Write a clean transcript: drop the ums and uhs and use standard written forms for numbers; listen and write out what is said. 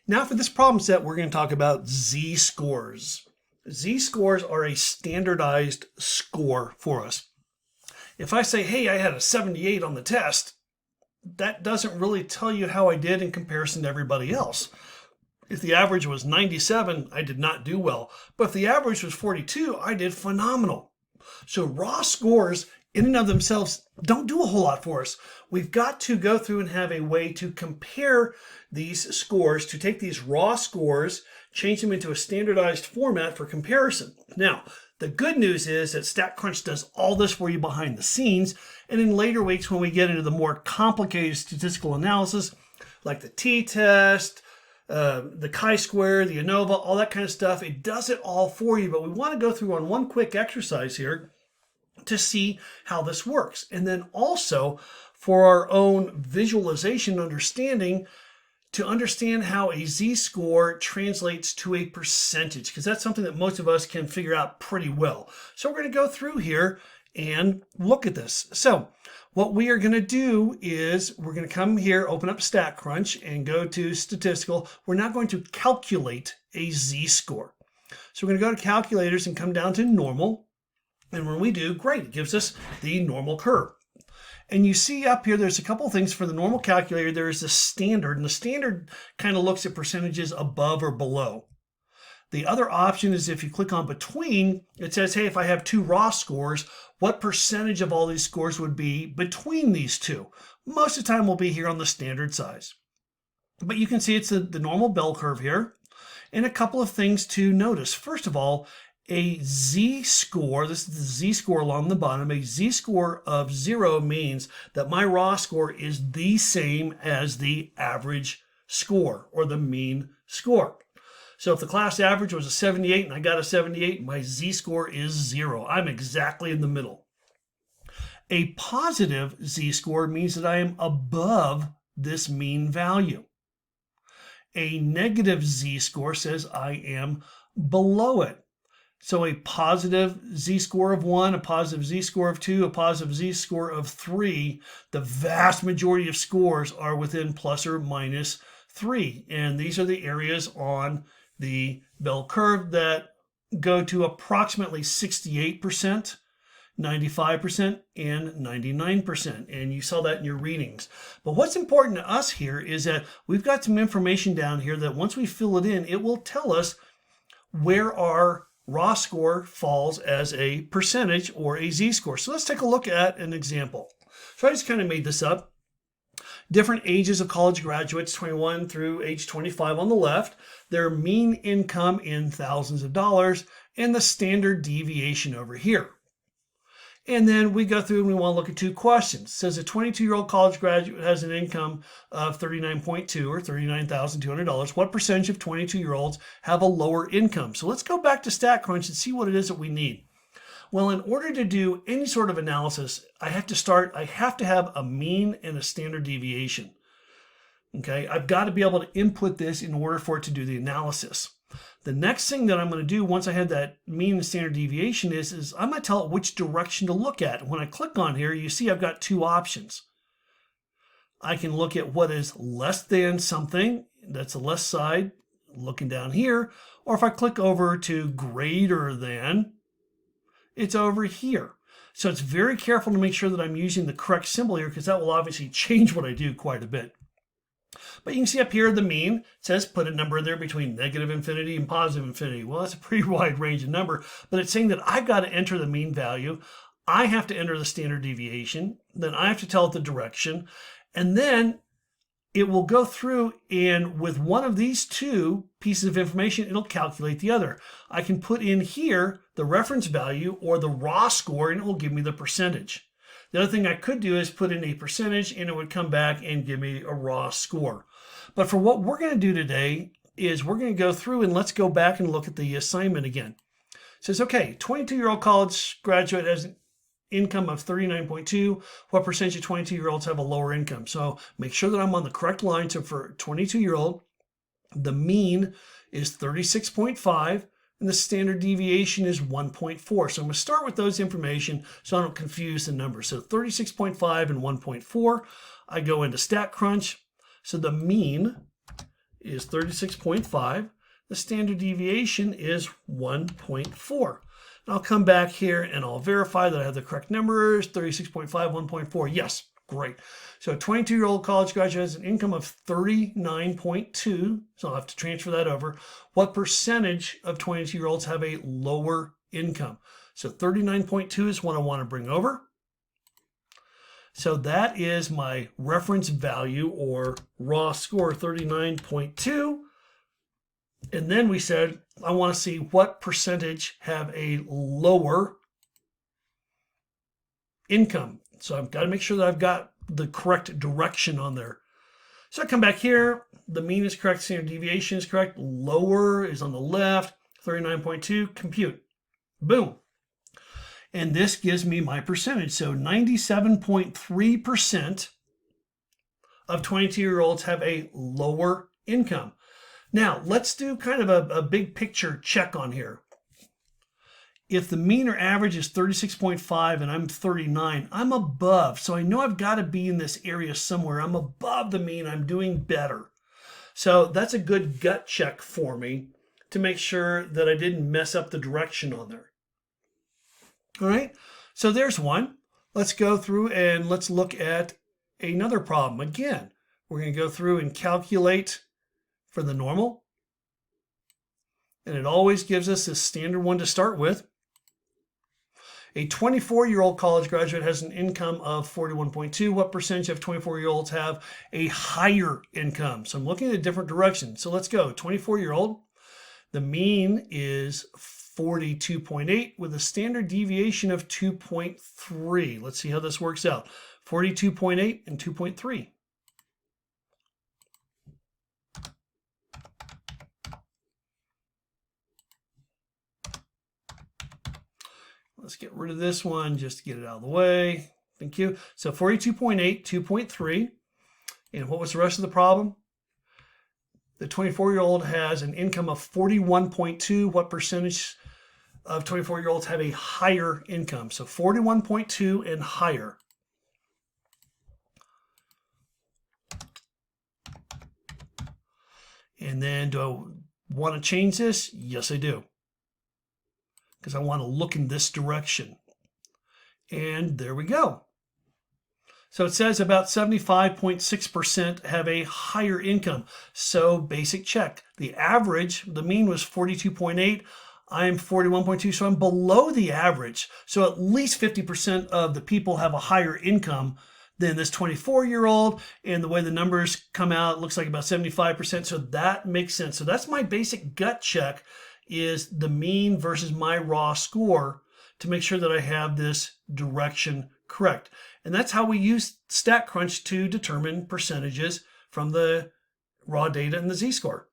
Now for this problem set, we're going to talk about z-scores. Z-scores are a standardized score for us. If I say, hey, I had a 78 on the test, that doesn't really tell you how I did in comparison to everybody else. If the average was 97, I did not do well. But if the average was 42, I did phenomenal. So raw scores in and of themselves don't do a whole lot for us. We've got to go through and have a way to compare these scores, to take these raw scores, change them into a standardized format for comparison. Now, the good news is that StatCrunch does all this for you behind the scenes, and in later weeks when we get into the more complicated statistical analysis, like the t-test, the chi-square, the ANOVA, all that kind of stuff, it does it all for you, but we want to go through on one quick exercise here to see how this works. And then also for our own visualization understanding, to understand how a z-score translates to a percentage, because that's something that most of us can figure out pretty well. So we're going to go through here and look at this. So what we are going to do is we're going to come here, open up StatCrunch and go to statistical. We're now going to calculate a z-score. So we're going to go to calculators and come down to normal. And when we do, great, it gives us the normal curve. And you see up here, there's a couple of things for the normal calculator. There's the standard, and the standard kind of looks at percentages above or below. The other option is if you click on between, it says, hey, if I have two raw scores, what percentage of all these scores would be between these two? Most of the time we'll be here on the standard size. But you can see it's the normal bell curve here. And a couple of things to notice. First of all, a z-score, this is the z-score along the bottom, a z-score of 0 means that my raw score is the same as the average score or the mean score. So if the class average was a 78 and I got a 78, my z-score is 0. I'm exactly in the middle. A positive z-score means that I am above this mean value. A negative z-score says I am below it. So a positive z-score of 1, a positive z-score of 2, a positive z-score of 3, the vast majority of scores are within plus or minus 3. And these are the areas on the bell curve that go to approximately 68%, 95%, and 99%. And you saw that in your readings. But what's important to us here is that we've got some information down here that once we fill it in, it will tell us where our raw score falls as a percentage or a z-score. So let's take a look at an example. So I just kind of made this up. Different ages of college graduates, 21 through age 25 on the left, their mean income in thousands of dollars, and the standard deviation over here. And then we go through and we want to look at two questions. It says a 22-year-old college graduate has an income of $39.2 or $39,200. What percentage of 22-year-olds have a lower income? So let's go back to StatCrunch and see what it is that we need. Well, in order to do any sort of analysis, I have to have a mean and a standard deviation. Okay, I've got to be able to input this in order for it to do the analysis. The next thing that I'm going to do once I have that mean and standard deviation is I'm going to tell it which direction to look at. When I click on here, you see I've got two options. I can look at what is less than something, that's the left side, looking down here, or if I click over to greater than, it's over here. So it's very careful to make sure that I'm using the correct symbol here because that will obviously change what I do quite a bit. But you can see up here the mean. It says put a number in there between negative infinity and positive infinity. Well, that's a pretty wide range of number, but it's saying that I've got to enter the mean value. I have to enter the standard deviation. Then I have to tell it the direction. And then it will go through and with one of these two pieces of information, it'll calculate the other. I can put in here the reference value or the raw score and it will give me the percentage. The other thing I could do is put in a percentage and it would come back and give me a raw score. But for what we're going to do today is we're going to go through and let's go back and look at the assignment again. It says, okay, 22-year-old college graduate has an income of 39.2. What percentage of 22-year-olds have a lower income? So make sure that I'm on the correct line. So for 22-year-old, the mean is 36.5. And the standard deviation is 1.4. So I'm going to start with those information so I don't confuse the numbers. So 36.5 and 1.4. I go into StatCrunch. So the mean is 36.5. The standard deviation is 1.4. And I'll come back here and I'll verify that I have the correct numbers. 36.5, 1.4. Yes, great. So a 22-year-old college graduate has an income of 39.2. So I'll have to transfer that over. What percentage of 22-year-olds have a lower income? So 39.2 is what I want to bring over. So that is my reference value or raw score, 39.2. And then we said, I want to see what percentage have a lower income. So I've got to make sure that I've got the correct direction on there. So I come back here, the mean is correct, standard deviation is correct, lower is on the left, 39.2, compute. Boom. And this gives me my percentage. So 97.3% of 22-year-olds have a lower income. Now, let's do kind of a big picture check on here. If the mean or average is 36.5 and I'm 39, I'm above. So I know I've got to be in this area somewhere. I'm above the mean. I'm doing better. So that's a good gut check for me to make sure that I didn't mess up the direction on there. All right, so there's one. Let's go through and let's look at another problem. Again, we're going to go through and calculate for the normal. And it always gives us a standard one to start with. A 24-year-old college graduate has an income of 41.2. What percentage of 24-year-olds have a higher income? So I'm looking at a different direction. So let's go. 24-year-old, the mean is 42.8 with a standard deviation of 2.3. Let's see how this works out. 42.8 and 2.3. Let's get rid of this one just to get it out of the way. Thank you. So 42.8, 2.3. And what was the rest of the problem? The 24-year-old has an income of 41.2. What percentage of 24-year-olds have a higher income? So 41.2 and higher. And then do I want to change this? Yes, I do. Because I want to look in this direction. And there we go. So it says about 75.6% have a higher income. So basic check. The average, the mean was 42.8. I'm 41.2, so I'm below the average. So at least 50% of the people have a higher income than this 24-year-old. And the way the numbers come out, it looks like about 75%. So that makes sense. So that's my basic gut check, is the mean versus my raw score to make sure that I have this direction correct. And that's how we use StatCrunch to determine percentages from the raw data and the z-score.